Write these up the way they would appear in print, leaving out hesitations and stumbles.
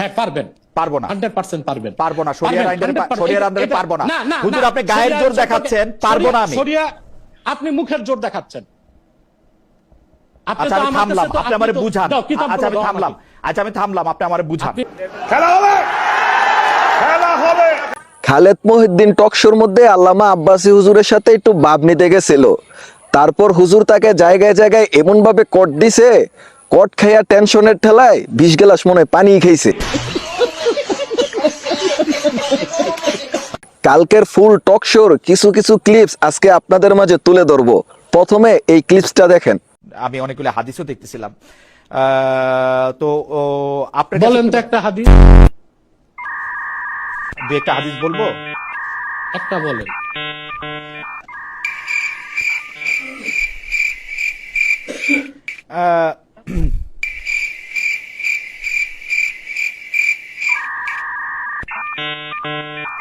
হ্যাঁ পারবেন। পারবো না, 100% পারবেন। পারবো না, শরিয়ার আন্ডারে পারবো না। হুজুর আপনি গায়ের জোর দেখাচ্ছেন, পারবো না আমি। শরিয়া আপনি মুখের জোর দেখাচ্ছেন। আচ্ছা আমি থামলাম, আপনি আমারে বুঝান। আচ্ছা আমি থামলাম, আপনি আমারে বুঝান। খেলা হবে, খেলা হবে। খালেদ মহিউদ্দিন টকশোর মধ্যে আল্লামা আব্বাসী হুজুরের সাথে একটু ভাব নিতে গেছিল। তারপর হুজুর তাকে জায়গায় জায়গায় এমন ভাবে কট দিছে, কট খাইয়া টেনশনের ঠেলায় 20 গ্লাস মনে পানি খাইছে। কালকের ফুল টকশোর কিছু কিছু ক্লিপস আজকে আপনাদের মাঝে তুলে ধরবো। প্রথমে এই ক্লিপসটা দেখেন। আমি অনেকগুলো হাদিসও দেখতেছিলাম, তো আপনি বলেন তো একটা হাদিস। একটা হাদিস বলবো, একটা বলেন।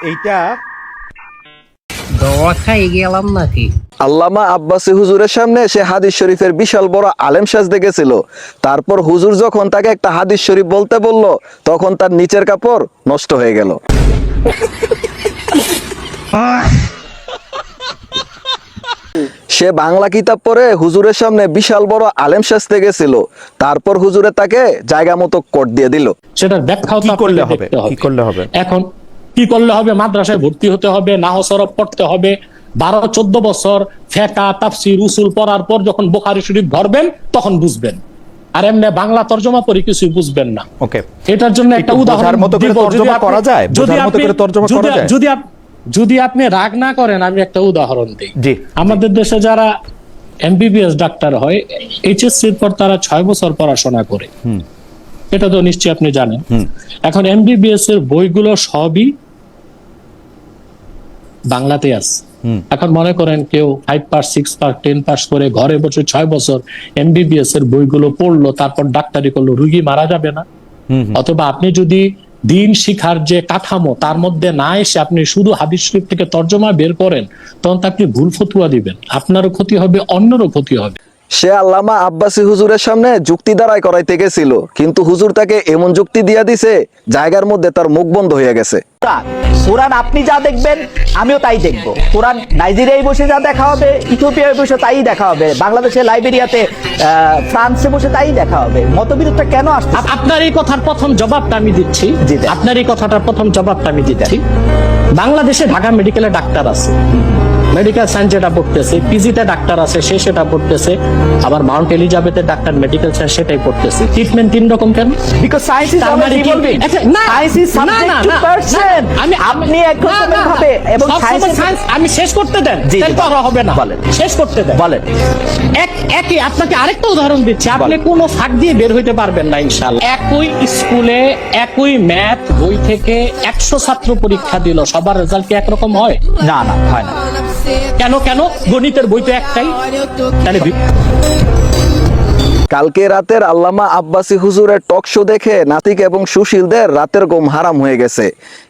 এইটা দোয়া খাই গেলাম নাকি? আল্লামা আব্বাসী হুজুরের সামনে সে হাদিস শরীফের বিশাল বড় আলেম সাজতে গেছিল। তারপর হুজুর যখন তাকে একটা হাদিস শরীফ বলতে বলল, তখন তার নিচের কাপড় নষ্ট হয়ে গেল। সে বাংলা কিতাব পড়ে হুজুরের সামনে বিশাল বড় আলেম সাজতে গেছিল। তারপর হুজুরে তাকে জায়গা মতো কোট দিয়ে দিল। সেটার ব্যাখ্যাও কি করলে হবে, কি করলে হবে? এখন কি করলে হবে? মাদ্রাসায় ভর্তি হতে হবে, নাহও সরফ পড়তে হবে। 12-14 বছর ফিকহ তাফসীর উসুল পড়ার পর যখন বুখারী শরীফ ধরবেন তখন বুঝবেন। আর এমনি বাংলা তরজমা পড়ে কিছু বুঝবেন না। ওকে, এটার জন্য একটা উদাহরণ মতো করে তরজমা করা যায়, যদি মতো করে তরজমা করা যায়। যদি আপনি রাগ না করেন আমি একটা উদাহরণ দিই। জি। আমাদের দেশে যারা এমবিবিএস ডাক্তার হয়, এইচএসসির পর তারা 6 বছর পড়াশোনা করে। এটা তো নিশ্চয়ই আপনি জানেন। এখন এমবিবিএস এর বইগুলো সবই বাংলাতে আছে। এখন মনে করেন কেউ 5 পাস 6 পাস 10 পাস করে ঘরে বসে 6 বছর এমবিবিএস এর বইগুলো পড়লো, তারপর ডাক্তারি করলো, রোগী মারা যাবে না? অথবা আপনি যদি দিন শিখার যে কাঠামো তার মধ্যে না এসে আপনি শুধু হাদিস শরীফ থেকে তরজমা বের করেন, তখন তো আপনি ভুল ফতোয়া দিবেন, আপনারও ক্ষতি হবে, অন্যরও ক্ষতি হবে। সে আল্লামা আব্বাসী হুজুরের সামনে যুক্তি দাঁড়ায় করাইতে গেছিল, কিন্তু হুজুর তাকে এমন যুক্তি দিয়া দিছে জায়গার মধ্যে তার মুখ বন্ধ হয়ে গেছে। কোরআন আপনি যা দেখবেন আমিও তাই দেখবো। কোরআন নাইজেরিয়ায় বসে যা দেখা হবে, ইথিওপিয়ায় বসে তাই দেখা হবে, বাংলাদেশে লাইবেরিয়াতে ফ্রান্সে বসে তাই দেখা হবে। মতবিরোধটা কেন আসছে? আপনার এই কথার প্রথম জবাবটা আমি দিচ্ছি। আপনার এই কথাটার প্রথম জবাবটা আমি দিচ্ছি। বাংলাদেশে ঢাকা মেডিকেলে ডাক্তার আছে, মেডিকেল সায়েন্স যেটা পড়তেছে, পিজিতে ডাক্তার আছে সে সেটা পড়তেছে, আবার মাউন্ট এলিজাবেথে ডাক্তার মেডিকেল সায়েন্স সেটাই পড়তেছে। ট্রিটমেন্ট 3 রকম কেন? Because science is always evolving. Science is subject to person. আপনি একরকম ভাবে এবং সায়েন্স আমি শেষ করতে দেন, তাহলে তো হবে না। বলেন, শেষ করতে দেন। বলেন। একই আপনাকে আরেকটা উদাহরণ দিচ্ছি, আপনি কোনো ফাঁক দিয়ে বের হইতে পারবেন না ইনশাআল্লাহ। একই স্কুলে একই ম্যাথ বই থেকে 100 ছাত্র পরীক্ষা দিল, সবার রেজাল্ট কি একরকম হয়? না, না হয় না। কেন? গণিতের বই তো একটাই। তাহলে কালকে রাতের আল্লামা আব্বাসী হুজুরের টক শো দেখে নাতিক এবং সুশীলদের রাতের ঘুম হারাম হয়ে গেছে।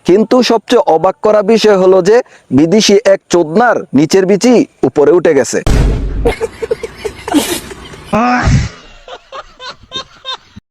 কিন্তু সবচেয়ে অবাক করা বিষয় হলো যে বিদেশি এক চোদনার নিচের বিচি উপরে উঠে গেছে।